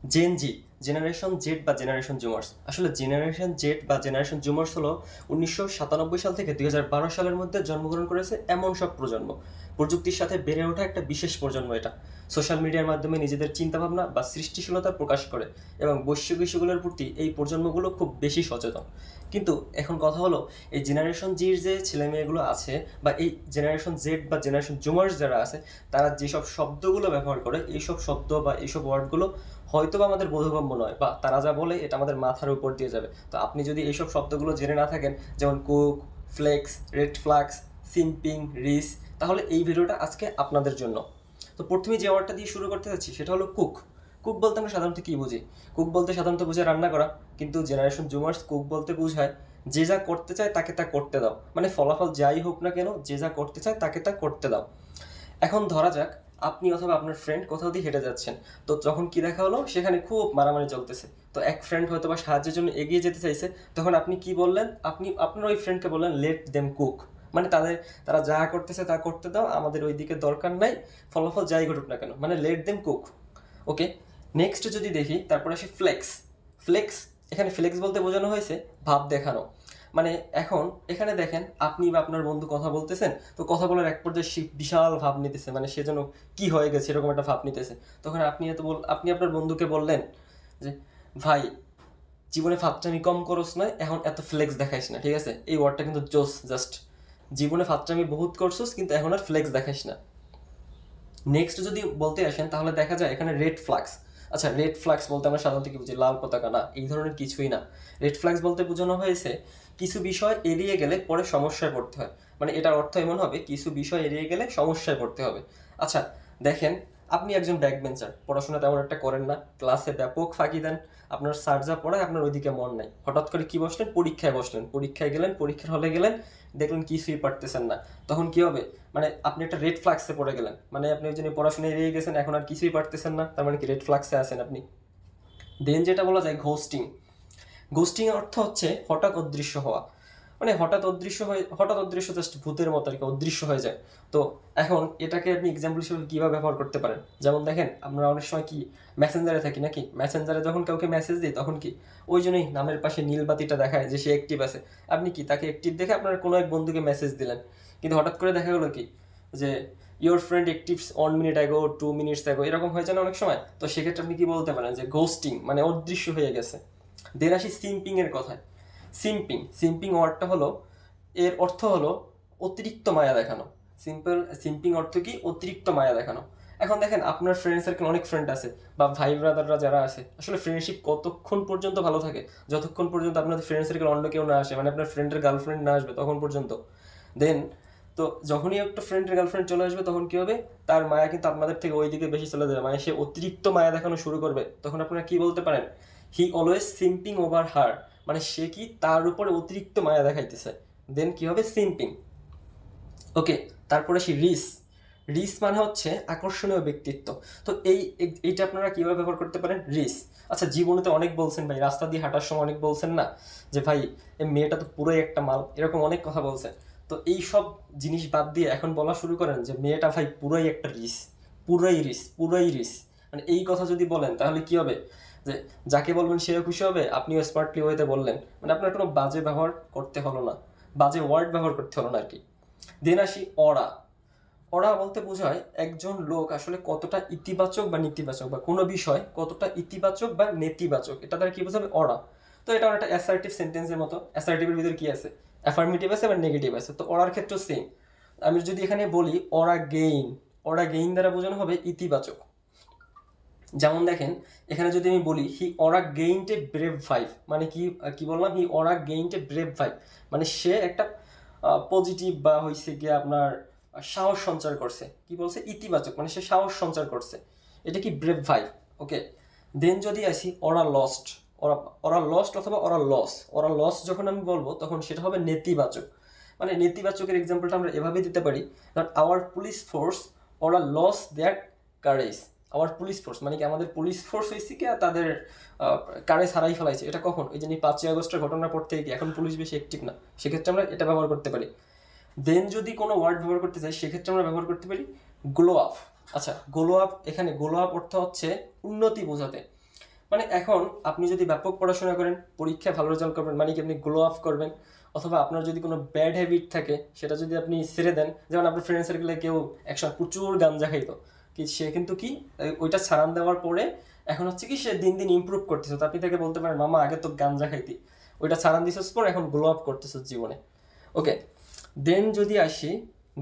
Gen জি, generation Z বা generation জুমার্স। আসলে generation Z বা জেনারেশন জুমার্স হলো 1997 সাল থেকে 2012 সালের মধ্যে জন্মগ্রহণ করেছে এমন সব প্রজন্ম। প্রযুক্তির সাথে বেড়ে ওঠা একটা বিশেষ প্রজন্ম এটা। সোশ্যাল মিডিয়ার মাধ্যমে নিজেদের চিন্তাভাবনা বা সৃষ্টিশীলতা প্রকাশ করে এবং বৈশ্বিক ইস্যুগুলোর প্রতি এই প্রজন্মগুলো খুব বেশি সচেতন। কিন্তু এখন কথা হলো, এই জেনারেশন জির যে ছেলেমেয়েগুলো আছে বা এই জেনারেশন জেড বা জেনারেশন জুমার্স যারা আছে, তারা যেসব শব্দগুলো ব্যবহার করে, এইসব শব্দ বা এইসব ওয়ার্ডগুলো হয়তো বা আমাদের বোধগম্য নয়, বা তারা যা বলে এটা আমাদের মাথার উপর দিয়ে যাবে। তো আপনি যদি এইসব শব্দগুলো জেনে না থাকেন, যেমন কুক, ফ্লেক্স, রেড ফ্ল্যাক্স, সিম্পিং, রিস, তাহলে এই ভিডিওটা আজকে আপনাদের জন্য। তো প্রথমে যে ওয়ার্ডটা দিয়ে শুরু করতে যাচ্ছি সেটা হলো কুক। কুক বলতে আমরা সাধারণত কী বুঝি? কুক বলতে সাধারণত বোঝায় রান্না করা, কিন্তু জেনারেশন জুমার্স কুক বলতে বোঝায় যে যা করতে চায় তাকে তা করতে দাও। মানে ফলাফল যাই হোক না কেন, যে যা করতে চায় তাকে তা করতে দাও। এখন ধরা যাক আপনি অথবা আপনার ফ্রেন্ড কোথাও দিয়ে হেঁটে যাচ্ছেন, তো যখন কি দেখা হলো সেখানে খুব মারামারি চলতেছে। তো এক ফ্রেন্ড হয়তো বা সাহায্যের জন্য এগিয়ে যেতে চাইছে, তখন আপনি কি বললেন? আপনি আপনার ওই ফ্রেন্ডকে বললেন লেট দেম কুক। মানে তারা যা করতেছে তা করতে দাও, আমাদের ওই দিকে দরকার নাই, ফলাফল যাই ঘটুক না কেন, মানে লেট দেম কুক। ওকে, নেক্সট যদি দেখি, তারপরে আসি ফ্লেক্স। ফ্লেক্স, এখানে ফ্লেক্স বলতে বোঝানো হয়েছে ভাব দেখানো। মানে এখন এখানে দেখেন, আপনি বা আপনার বন্ধু কথা বলতেছেন, তো কথা বলার এক পর্যায়ে সে বিশাল ভাব নিতেছে, মানে সে যেন কি হয়ে গেছে এরকম একটা ভাব নিতেছে। তখন আপনি আপনার বন্ধুকে বললেন যে, ভাই, জীবনে ফাত্রামি কম করস না, এখন এত ফ্লেক্স দেখাইস না, ঠিক আছে? এই ওয়ার্ডটা কিন্তু জোস, জাস্ট জীবনে ফাত্রামি বহুত করছস, কিন্তু এখন আর ফ্লেক্স দেখাইস না। নেক্সট যদি বলতে আসেন, তাহলে দেখা যায় এখানে রেড ফ্ল্যাক্স। আচ্ছা, রেড ফ্ল্যাক্স বলতে আমরা সাধারণত কি বুঝি? লাল পতাকা? না, এই ধরনের কিছুই না। রেড ফ্ল্যাক্স বলতে বোঝানো হয়েছে কিছু বিষয় এড়িয়ে গেলে পরে সমস্যায় পড়তে হয়। মানে এটার অর্থ এমন হবে, কিছু বিষয় এড়িয়ে গেলে সমস্যায় পড়তে হবে। আচ্ছা, দেখেন, আপনি একজন ব্যাক বেঞ্চার, পড়াশোনা তেমন একটা করেন না, ক্লাসে ব্যাপক ফাঁকি দেন, আপনার স্যার যা পড়ায় আপনার ওইদিকে মন নাই, হঠাৎ করে কি বসলেন? পরীক্ষায় বসলেন, পরীক্ষায় গেলেন, পরীক্ষার হলে গেলেন, দেখলেন কিছুই পারতেছেন না। তখন কি হবে? মানে আপনি একটা রেড ফ্ল্যাক্সে পড়ে গেলেন, মানে আপনি ওই জন্য পড়াশোনায় এড়িয়ে গেছেন, এখন আর কিছুই পারতেছেন না, তার মানে কি রেড ফ্ল্যাক্সে আছেন আপনি। দেন যেটা বলা যায় ঘোস্টিং। ঘোস্টিং এর অর্থ হচ্ছে হঠাৎ অদৃশ্য হওয়া। মানে হঠাৎ অদৃশ্য জাস্ট ভূতের মতো আর কি, অদৃশ্য হয়ে যায়। তো এখন এটাকে আপনি এক্সাম্পল হিসেবে কীভাবে ব্যবহার করতে পারেন? যেমন দেখেন, আমরা অনেক সময় কি মেসেঞ্জারে থাকি নাকি, মেসেঞ্জারে যখন কাউকে মেসেজ দিই তখন কি ওই জন্যই নামের পাশে নীল বাতিটা দেখায় যে সে অ্যাক্টিভ আছে। আপনি কি তাকে অ্যাক্টিভ দেখে আপনার কোনো এক বন্ধুকে মেসেজ দিলেন, কিন্তু হঠাৎ করে দেখা গেলো কি যে your friend actives 1 minute ago, 2 minutes ago, এরকম হয়ে যায় না অনেক সময়? তো সেক্ষেত্রে আপনি কি বলতে পারেন? যে ঘোস্টিং মানে অদৃশ্য হয়ে গেছে। দেন আসি সিম্পিং এর কথায়। সিম্পিং ওয়ার্ডটা হলো, এর অর্থ হলো অতিরিক্ত মায়া দেখানো। সিম্পিং অর্থ কি? অতিরিক্ত মায়া দেখানো। এখন দেখেন, আপনার ফ্রেন্ড সার্কেল অনেক ফ্রেন্ড আছে, বা ভাই ব্রাদাররা যারা আছে, আসলে ফ্রেন্ডশিপ কতক্ষণ পর্যন্ত ভালো থাকে? যতক্ষণ পর্যন্ত আপনাদের ফ্রেন্ড সার্কেল অন্য কেউ না আসে, মানে আপনার ফ্রেন্ডের গার্লফ্রেন্ড না আসবে তখন পর্যন্ত। দেন, তো যখনই একটা ফ্রেন্ডের গার্লফ্রেন্ড চলে আসবে তখন কি হবে? তার মায়া কিন্তু আপনাদের থেকে ওই দিকে বেশি চলে যাবে, মানে সে অতিরিক্ত মায়া দেখানো শুরু করবে। তখন আপনারা কি বলতে পারেন? হি অলওয়েজ সিম্পিং ওভার হার। মানে সে কি তার উপরে অতিরিক্ত মায়া দেখাইতেছে। দেন কি হবে? সিম্পিং। ওকে, তারপরে সে রিস। রিস মানে হচ্ছে আকর্ষণীয় ব্যক্তিত্ব। তো এইটা আপনারা কীভাবে ব্যবহার করতে পারেন? রিস। আচ্ছা, জীবনে তো অনেক বলছেন ভাই, রাস্তা দিয়ে হাঁটার সময় অনেক বলছেন না যে ভাই, এই মেয়েটা তো পুরোই একটা মাল, এরকম অনেক কথা বলছেন। তো এই সব জিনিস বাদ দিয়ে এখন বলা শুরু করেন যে মেয়েটা ভাই পুরোই একটা রিস, পুরোই রিস, পুরোই রিস। মানে এই কথা যদি বলেন তাহলে কি হবে? যে যাকে বলবেন সেও খুশি হবে, আপনিও স্মার্টলি ওয়েতে বললেন, মানে আপনার কোনো বাজে ব্যবহার করতে হলো না, বাজে ওয়ার্ড ব্যবহার করতে হলো না আর কি। দেন আসি অরা। অরা বলতে বোঝায় একজন লোক আসলে কতটা ইতিবাচক বা নেতিবাচক, বা কোনো বিষয় কতটা ইতিবাচক বা নেতিবাচক, এটা দ্বারা কি বোঝাবে? অরা। তো এটা একটা অ্যাসার্টিভ সেন্টেন্সের মতো। অ্যাসার্টিভের ভিতরে কি আছে? অ্যাফার্মেটিভ আছে বা নেগেটিভ আছে। তো অরার ক্ষেত্রেও সেম। আমি যদি এখানে বলি অরা গেইন, অরা গেইন দ্বারা বোঝানো হবে ইতিবাচক। যেমন দেখেন, এখানে যদি আমি বলি হি অরা গেইনড এ ব্রেভ ভাইব, মানে কি কি বললাম? হি অরা গেইনড এ ব্রেভ ভাইব, মানে সে একটা পজিটিভ বা হয়েছে গিয়ে আপনার সাহস সঞ্চার করছে। কি বলছে? ইতিবাচক, মানে সে সাহস সঞ্চার করছে। এটা কি? Brave vibe. ওকে, দেন যদি আসি অরা লস্ট। ওরা ওরা লস্ট অথবা ওরা লস। ওরা লস যখন আমি বলবো তখন সেটা হবে নেতিবাচক। মানে নেতিবাচকের এক্সাম্পলটা আমরা এভাবে দিতে পারি, দ্যাট আওয়ার পুলিশ ফোর্স ওরা লস দেয়ার কারেজ। আওয়ার পুলিশ ফোর্স মানে কি আমাদের পুলিশ ফোর্স হয়েছে কি তাদের কারেজ হারাই ফেলাইছে। এটা কখন? ওই জন্য 5ই আগস্টের ঘটনার পর থেকে কি এখন পুলিশ বেশি অ্যাক্টিভ না, সেক্ষেত্রে আমরা এটা ব্যবহার করতে পারি। দেন যদি কোনো ওয়ার্ড ব্যবহার করতে চাই সেক্ষেত্রে আমরা ব্যবহার করতে পারি গ্লো আপ। আচ্ছা, গ্লো আপ, এখানে গ্লো আপ অর্থ হচ্ছে উন্নতি বোঝাতে। মানে এখন আপনি যদি ব্যাপক পড়াশোনা করেন, পরীক্ষায় ভালো রেজাল্ট করবেন, মানে কি আপনি গ্লো আপ করবেন, অথবা আপনার যদি কোনো ব্যাড হ্যাবিট থাকে সেটা যদি আপনি ছেড়ে দেন, যেমন আপনার ফ্রেন্ড সার্কেলে কেউ একসময় প্রচুর গাঞ্জা খাইতো, কি সে কিন্তু কি ওইটা ছাড়ান দেওয়ার পরে এখন হচ্ছে কি সে দিন দিন ইমপ্রুভ করতেছে, তো আপনি তাকে বলতে পারেন মামা আগে তো গাঞ্জা খাইতি, ওইটা ছাড়ান দিছিস পর এখন গ্লো আপ করতেছিস জীবনে। ওকে, দেন যদি আসি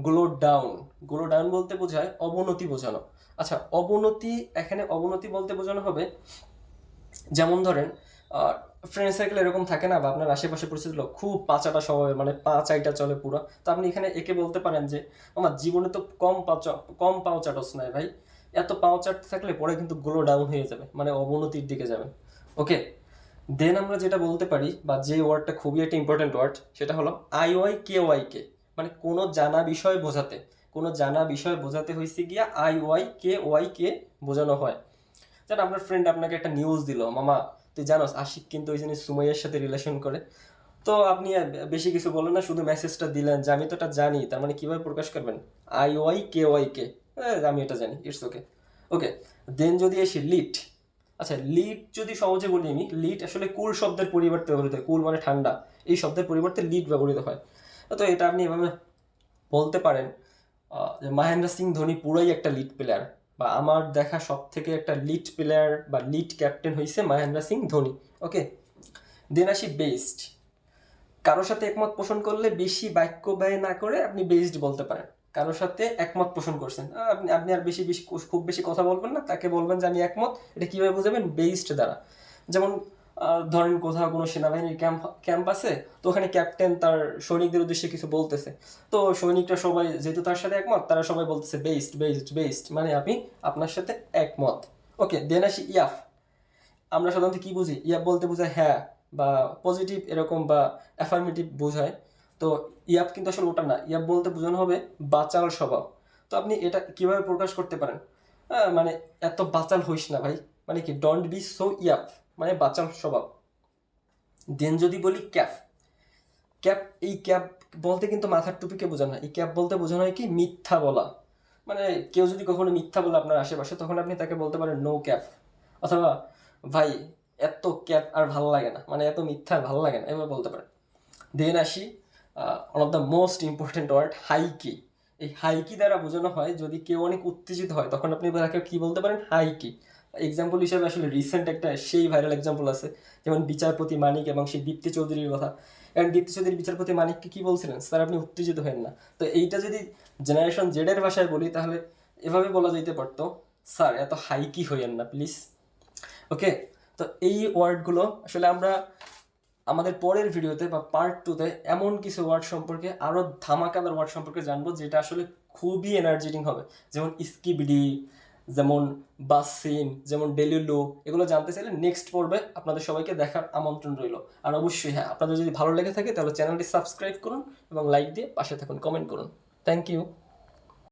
গ্লো ডাউন। গ্লো ডাউন বলতে বোঝায় অবনতি বোঝানো। আচ্ছা, অবনতি, এখানে অবনতি বলতে বোঝানো হবে, যেমন ধরেন ফ্রেন্ড সার্কেল এরকম থাকে না, বা আপনার আশেপাশে পরিচিত লোক খুব পাঁচাটা স্বভাবের, মানে পাঁচাইটা চলে পুরো, তো আপনি এখানে একে বলতে পারেন যে আমার জীবনে তো কম পাও চাটস নাই ভাই, এত পাও চাটতে থাকলে পরে কিন্তু গ্লো ডাউন হয়ে যাবে, মানে অবনতির দিকে যাবে। ওকে, দেন আমরা যেটা বলতে পারি, বা যে ওয়ার্ডটা খুবই একটা ইম্পর্টেন্ট ওয়ার্ড, সেটা হলো IYKYK, মানে কোনো জানা বিষয় বোঝাতে, কোনো জানা বিষয় বোঝাতে হয়েছে গিয়া IYKYK বোঝানো হয়। যেন আপনার ফ্রেন্ড আপনাকে একটা নিউজ দিল, মামা তুই জানোস আশিক কিন্তু ওই জন্য সুমাইয়ার সাথে রিলেশন করে, তো আপনি বেশি কিছু বলেন না, শুধু মেসেজটা দিলেন যে আমি তো এটা জানি, তার মানে কিভাবে প্রকাশ করবেন? IYKYK, আমি এটা জানি, ইটস ওকে। ওকে, দেন যদি আসি লিট। আচ্ছা, লিট যদি সহজে বলি আমি, লিট আসলে কুল শব্দের পরিবর্তে ব্যবহৃত হয়, কুল মানে ঠান্ডা, এই শব্দের পরিবর্তে লিট ব্যবহৃত হয়। তো এটা আপনি এভাবে বলতে পারেন যে মহেন্দ্র সিং ধোনি পুরাই একটা লিড প্লেয়ার, বা আমার দেখা সব থেকে একটা লিড প্লেয়ার বা লিড ক্যাপ্টেন হয়েছে মহেন্দ্র সিং ধোনি। ওকে, দেন আসি বেস্ট। কারোর সাথে একমত পোষণ করলে বেশি বাক্য ব্যয় না করে আপনি বেসড বলতে পারেন। কারোর সাথে একমত পোষণ করছেন, আপনি আপনি আর বেশি বেশি খুব বেশি কথা বলবেন না, তাকে বলবেন যে আমি একমত। এটা কীভাবে বুঝাবেন? বেসড দ্বারা। যেমন ধরেন কোথাও কোনো সেনাবাহিনীর ক্যাম্প আছে, তো ওখানে ক্যাপ্টেন তার সৈনিকদের উদ্দেশ্যে কিছু বলতেছে, তো সৈনিকরা সবাই যেহেতু তার সাথে একমত, তারা সবাই বলতেছে বেসড বেসড বেসড, মানে আমি আপনার সাথে একমত। ওকে, দেন আসি ইয়াফ। আমরা সাধারণত কি বুঝি? ইয়াপ বলতে বোঝায় হ্যাঁ, বা পজিটিভ এরকম, বা অ্যাফার্মেটিভ বোঝায়। তো ইয়াপ কিন্তু আসলে ওটা না, ইয়াপ বলতে বোঝানো হবে বাচাল স্বভাব। তো আপনি এটা কিভাবে প্রকাশ করতে পারেন? মানে এত বাচাল হইস না ভাই, মানে কি ডোন্ট বি সো ইয়াপ, মানে বাচাল স্বভাব। দেন যদি বলি ক্যাপ। ক্যাপ, এই ক্যাপ বলতে কিন্তু মাথার টুপিকে বোঝানো হয়, এই ক্যাপ বলতে বোঝানো হয় কি মিথ্যা বলা। মানে কেউ যদি কখনো মিথ্যা বলে আপনার আশেপাশে, তখন আপনি তাকে বলতে পারেন নো ক্যাপ, অথবা ভাই এত ক্যাপ আর ভালো লাগে না, মানে এত মিথ্যা আর ভালো লাগে না, এভাবে বলতে পারেন। দেন আসি one of the most important word হাইকি। এই হাইকি দ্বারা বোঝানো হয় যদি কেউ অনেক উত্তেজিত হয়, তখন আপনি তাকে কী বলতে পারেন? হাইকি। এক্সাম্পল হিসেবে আসলে রিসেন্ট একটা সেই ভাইরাল এক্সাম্পল আছে, যেমন বিচারপতি মানিক এবং সেই দীপ্তি চৌধুরীর কথা। এবং দীপ্তি চৌধুরী বিচারপতি মানিককে কী বলছিলেন? স্যার আপনি উত্তেজিত হেন না। তো এইটা যদি জেনারেশন জেডের ভাষায় বলি, তাহলে এভাবে বলা যেতে পারতো, স্যার এত হাইকি হইয়েন না প্লিজ। ওকে, তো এই ওয়ার্ডগুলো আসলে আমরা আমাদের পরের ভিডিওতে বা পার্ট 2-তে এমন কিছু ওয়ার্ড সম্পর্কে, আরও ধামাকাদার ওয়ার্ড সম্পর্কে জানবো, যেটা আসলে খুবই এনার্জেটিক হবে। যেমন স্কিবিডি, যেমন বাসিন, যেমন ডেলিলু। এগুলো জানতে চাইলে নেক্সট পর্বে আপনাদের সবাইকে দেখার আমন্ত্রণ রইল। আর অবশ্যই হ্যাঁ, আপনাদের যদি ভালো লেগে থাকে তাহলে চ্যানেলটি সাবস্ক্রাইব করুন এবং লাইক দিয়ে পাশে থাকুন, কমেন্ট করুন। Thank you.